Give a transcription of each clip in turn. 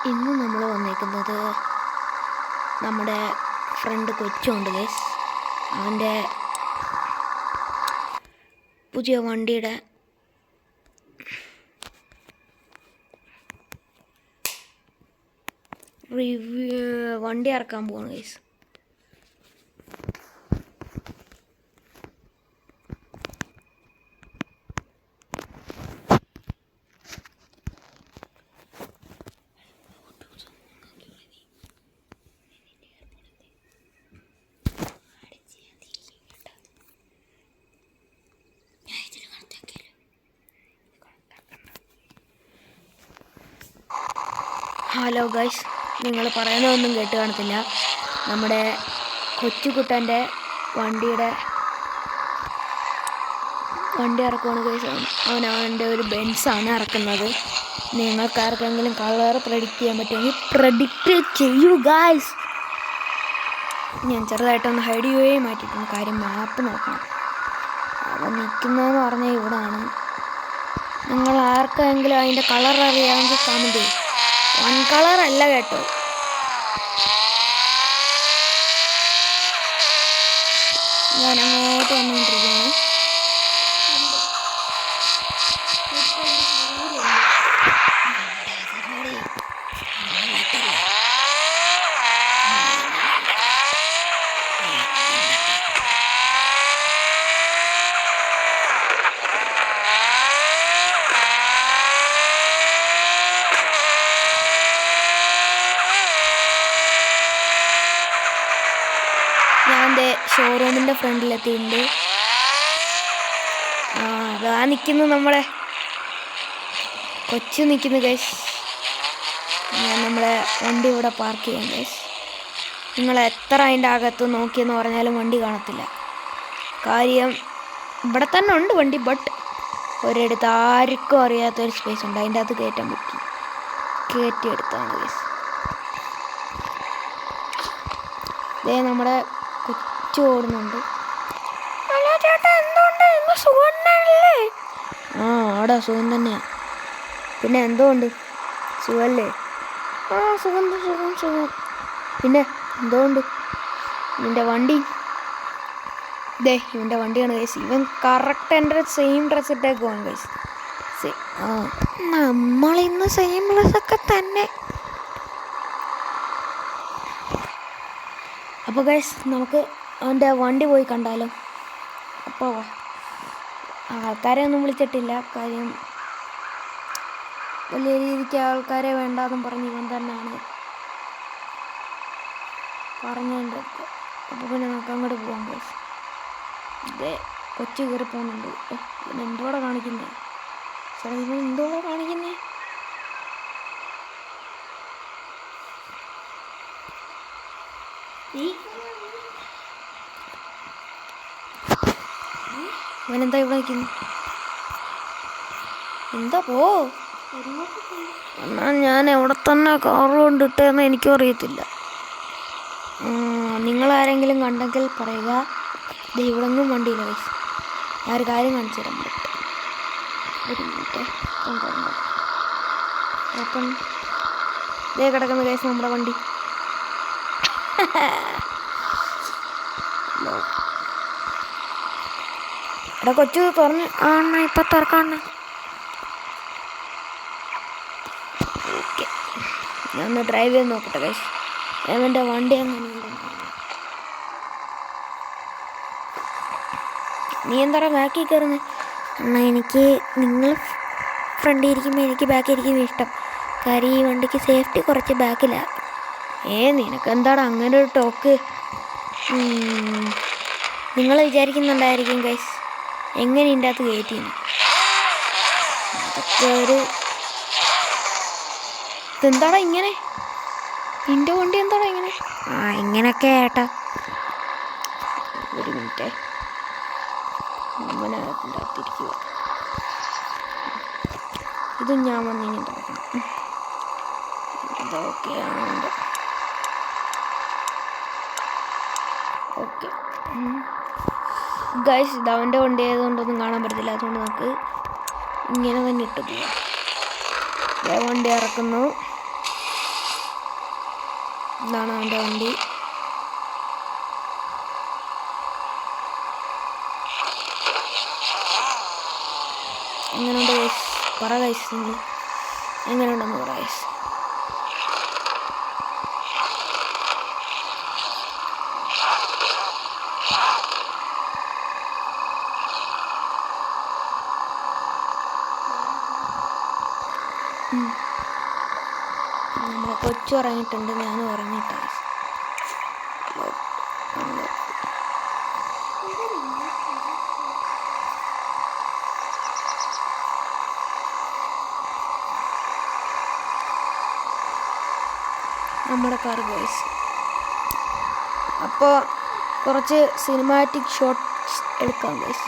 ഇന്ന് നമ്മൾ വന്നേക്കുന്നത് നമ്മുടെ ഫ്രണ്ട് കൊച്ചുണ്ട് ഗൈസ്. അവൻ്റെ പുതിയ വണ്ടിയുടെ വണ്ടി ഇറക്കാൻ പോവാണ് ഗൈസ്. ഹലോ ഗൈസ്, നിങ്ങൾ പറയുന്നതൊന്നും കേട്ട് കാണത്തില്ല. നമ്മുടെ കൊച്ചുകുട്ടൻ്റെ വണ്ടി ഇറക്കുവാണ് ഗൈസ്. അവൻ്റെ ഒരു ബെൻസാണ് ഇറക്കുന്നത്. നിങ്ങൾക്ക് ആർക്കെങ്കിലും കളർ പ്രെഡിക്റ്റ് ചെയ്യാൻ പറ്റുമെങ്കിൽ പ്രെഡിക്റ്റ് ചെയ്യൂ ഗൈസ്. ഞാൻ ചെറുതായിട്ടൊന്ന് ഹൈഡ് ചെയ്യുകയും മാറ്റിയിട്ടുണ്ട്. കാര്യം മാപ്പ് നോക്കണം. അവൻ നിൽക്കുന്നതെന്ന് പറഞ്ഞാൽ ഇവിടാണ്. നിങ്ങൾ ആർക്കെങ്കിലും അതിൻ്റെ കളർ അറിയാമെങ്കിൽ കമൻറ്റ് ചെയ്യും. വൺ കളർ അല്ല കേട്ടോ. ഞാൻ അങ്ങോട്ട് വന്നുകൊണ്ടിരിക്കുകയാണ്. ഞാൻ എൻ്റെ ഷോറൂമിൻ്റെ ഫ്രണ്ടിലെത്തിയിട്ടുണ്ട്. അതാ നിൽക്കുന്നു നമ്മുടെ കൊച്ചു നിൽക്കുന്നു ഗൈസ്. ഞാൻ നമ്മളെ വണ്ടി ഇവിടെ പാർക്ക് ചെയ്യാം ഗൈസ്. നിങ്ങൾ എത്ര അതിൻ്റെ അകത്ത് നോക്കിയെന്ന് പറഞ്ഞാലും വണ്ടി കാണത്തില്ല. കാര്യം ഇവിടെ തന്നെ ഉണ്ട് വണ്ടി. ബട്ട് ഒരിടത്ത് ആർക്കും അറിയാത്തൊരു സ്പേസ് ഉണ്ട്. അതിൻ്റെ അകത്ത് കയറ്റാൻ പറ്റി. കയറ്റിയെടുത്താണ് ഗൈസ്. ഇതേ നമ്മുടെ കൊച്ചു ഓടുന്നുണ്ട്. ആടാ സുഖം തന്നെയാ. പിന്നെ എന്തോണ്ട് സുഖല്ലേ? സുഖം. പിന്നെ എന്തോണ്ട് നിൻ്റെ വണ്ടി? ഇവൻ്റെ വണ്ടിയാണ് ഗൈസ്. ഇവൻ കറക്റ്റ് എൻ്റെ സെയിം ഡ്രസ്സ് ഇട്ടേക്കുവാണ് ഗൈസ്. നമ്മളിന്ന് സെയിം ഡ്രസ്സൊക്കെ തന്നെ. അപ്പോൾ ഗൈസ്, നമുക്ക് അവൻ്റെ വണ്ടി പോയി കണ്ടാലോ? അപ്പോൾ ആൾക്കാരെ ഒന്നും വിളിച്ചിട്ടില്ല. കാര്യം വലിയ രീതിക്ക് ആൾക്കാരെ വേണ്ടാന്നും പറഞ്ഞ് ഇവൻ തന്നെയാണ് പറഞ്ഞതിൻ്റെ. അപ്പോൾ പിന്നെ നമുക്ക് അങ്ങോട്ട് പോകാം ഗൈസ്. ഇതേ കൊച്ചു കയറി പോകുന്നുണ്ട്. ഇവൻ എന്തോടെ കാണിക്കുന്നേ? ചേട്ടാ, ഇവൻ എന്തോടെ കാണിക്കുന്നേ? അവനെന്താ ഇവിടെ നിൽക്കുന്നു? എന്താ പോ. എന്നാൽ ഞാൻ എവിടെ തന്നെ കാറ് കൊണ്ടിട്ടെന്ന് എനിക്കും അറിയത്തില്ല. നിങ്ങളാരെങ്കിലും കണ്ടെങ്കിൽ പറയുക. ഇവിടെങ്ങും വണ്ടിയില്ല ഗൈസ്. ഞാൻ ഒരു കാര്യം കാണിച്ചു തരാൻ പറ്റും. ഒരു മിനിറ്റ് ഓപ്പൺ. ഇതേ കിടക്കുന്ന ഗൈസ് നമ്മുടെ വണ്ടി. എടാ കൊച്ചു തുറന്ന്. ഇപ്പം തുറക്കാണ്. ഓക്കെ, ഞാൻ ഒന്ന് ഡ്രൈവ് ചെയ്ത് നോക്കട്ടെ ഗൈസ്. അവൻ്റെ വണ്ടി അങ്ങനെ. നീ എന്താ ബാക്കിൽ കയറുന്നത്? എനിക്ക് നിങ്ങൾ ഫ്രണ്ടിൽ ഇരിക്കുമ്പോൾ എനിക്ക് ബാക്കിൽ ഇരിക്കുന്നത് ഇഷ്ടം. കാര്യം ഈ വണ്ടിക്ക് സേഫ്റ്റി കുറച്ച് ബാക്കിലാണ്. നിനക്കെന്താടാ അങ്ങനെ ഒരു ടോക്ക്? നിങ്ങൾ വിചാരിക്കുന്നുണ്ടായിരിക്കും ഗൈസ് എങ്ങനെ ഇതിൻ്റെ അകത്ത് കയറ്റിന്ന്. അതൊക്കെ ഇതെന്താടാ ഇങ്ങനെ? നിൻ്റെ വണ്ടി എന്താടാ ഇങ്ങനെ? ഇങ്ങനെയൊക്കെ ഏട്ടാ. ഒരു മിനിറ്റ്, നമ്മളതിൻ്റെ അകത്തിരിക്കുക. ഇത് ഞാൻ വന്നിങ്ങനെ തുറക്കണം. ഇതൊക്കെയാണ്. ഓക്കെ ഗൈസ്, ഇത് അവൻ്റെ വണ്ടി ആയതുകൊണ്ടൊന്നും കാണാൻ പറ്റത്തില്ല. അതുകൊണ്ട് നമുക്ക് ഇങ്ങനെ തന്നെ ഇട്ട് പോവാം. വണ്ടി ഇറക്കുന്നു. ഇതാണ് അവൻ്റെ വണ്ടി. എങ്ങനെയുണ്ട് ഗൈസ്? പറ ഗൈസ്, എങ്ങനെയുണ്ടെന്ന് പറ ഗൈസ്. നമ്മളെ കൊച്ചു ഉറങ്ങിയിട്ടുണ്ട്, ഞാനും ഉറങ്ങിയിട്ട്. നമ്മുടെ കാർ ഗൈസ്. അപ്പോൾ കുറച്ച് സിനിമാറ്റിക് ഷോട്ട്സ് എടുക്കാം ഗൈസ്.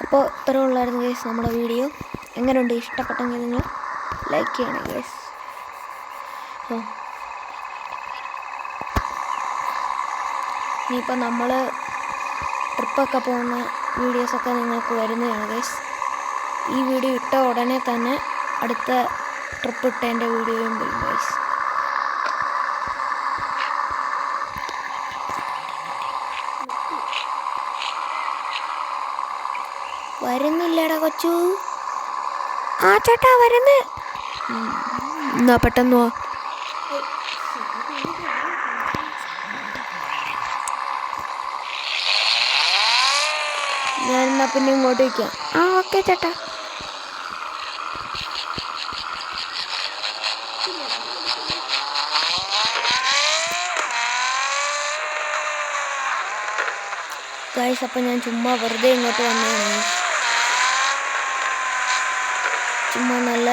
അപ്പോൾ ഇത്ര ഉള്ളായിരുന്നു ഗൈസ് നമ്മുടെ വീഡിയോ. എങ്ങനെയുണ്ട്? ഇഷ്ടപ്പെട്ടെങ്കിൽ നിങ്ങൾ ലൈക്ക് ചെയ്യണം ഗൈസ്. ഇനിയിപ്പോൾ നമ്മൾ ട്രിപ്പൊക്കെ പോകുന്ന വീഡിയോസൊക്കെ നിങ്ങൾക്ക് വരുന്നതാണ് ഗൈസ്. ഈ വീഡിയോ ഇട്ട ഉടനെ തന്നെ അടുത്ത ട്രിപ്പ് ഇട്ടതിൻ്റെ വീഡിയോയും വരും ഗൈസ്. വരുന്നില്ലടാ കൊച്ചു. ആ ചേട്ടാ വരുന്നേ. എന്നാ പെട്ടെന്ന് പോ. ഞാനെന്നാ പിന്നെ ഇങ്ങോട്ട് വയ്ക്കാം. ആ ഓക്കെ ചേട്ടാ. ഗൈസ്, അപ്പം ഞാൻ ചുമ്മാ വെറുതെ ഇങ്ങോട്ട് വന്നതാണ്. ചുമ്മാ നല്ല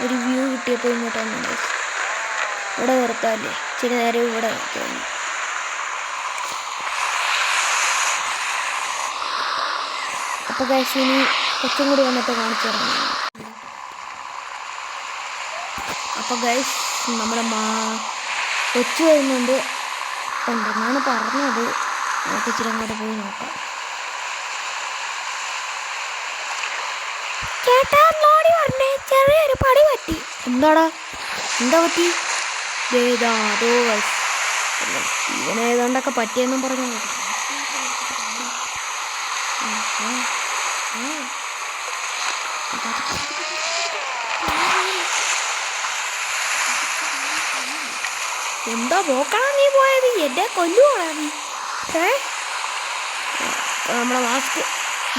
ഒരു വ്യൂ കിട്ടിയപ്പോൾ ഇങ്ങോട്ട് വന്നു. ഇവിടെ നിർത്താമല്ലേ? ഇച്ചിരി നേരം ഇവിടെ നിർത്താം. അപ്പോൾ ഗൈസ്, ഇനി കൊച്ചും കൂടി വന്നിട്ട് കാണിച്ചു തരാം. അപ്പോൾ ഗൈസ്, നമ്മുടെ കൊച്ചു വരുന്നുണ്ട് ഉണ്ടെന്നാണ് പറഞ്ഞത്. നമുക്ക് ഇച്ചിരി അങ്ങോട്ട് പോയി നോക്കാം. ചേട്ടാ നോടി പറഞ്ഞേ, ചെറിയൊരു പടി പറ്റി. എന്താടാ? എന്താ പറ്റി? അതോ ഗൈസ്, ഇവനെ ഏതാണ്ടൊക്കെ പറ്റിയെന്നും പറഞ്ഞു. എന്താ പോക്കണ നീ പോയത്? എന്നെ കൊല്ലുവാണോ നീ? നമ്മുടെ മാസ്ക്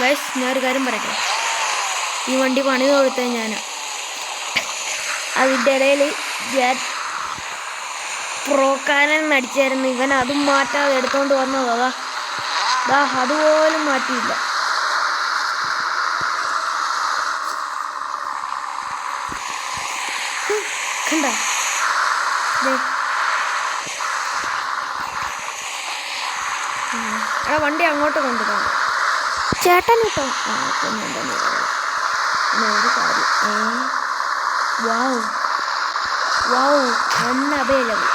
ഗൈസ്, ഞാനൊരു കാര്യം പറയട്ടെ. ഈ വണ്ടി പണി കൊടുത്തത് ഞാനാ. അതിൻ്റെ ഇടയിൽ ഞാൻ പ്രോക്കാരൻ നടിച്ചായിരുന്നു. ഇവൻ അതും മാറ്റാതെ എടുത്തോണ്ട് വന്നത്. അതുപോലും മാറ്റിയില്ല. കണ്ട വണ്ടി അങ്ങോട്ട് കൊണ്ടുപോകും ചേട്ടൻ കേട്ടോ. ഒരു കാര്യം, വാവ് അൺഅവൈലബിൾ.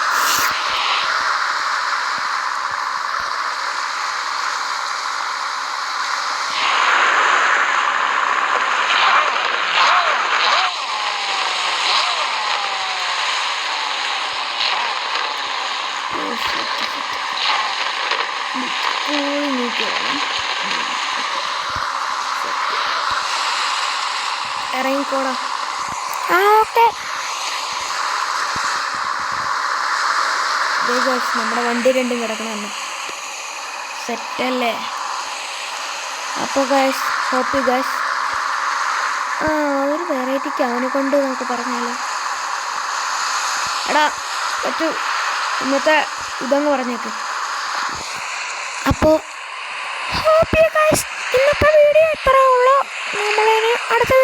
ഇറങ്ങിക്കോടാ. ഓക്കെ. നമ്മുടെ വണ്ടി രണ്ടും കിടക്കണമെന്ന് സെറ്റല്ലേ? അപ്പോൾ ഗൈസ്, ഹോപ്പി ഗൈസ്, ഒരു വെറൈറ്റിക്ക് അവനെ കൊണ്ട് നമുക്ക് പറഞ്ഞാലോ. എടാ പറ്റൂ, ഇന്നത്തെ ഇതങ്ങ് പറഞ്ഞേക്ക്. അപ്പോൾ ഹോപ്പി ഗൈസ്, ഇന്നത്തെ വീഡിയോ ഇത്രേ ഉള്ളൂ. നമ്മളിനി അടുത്ത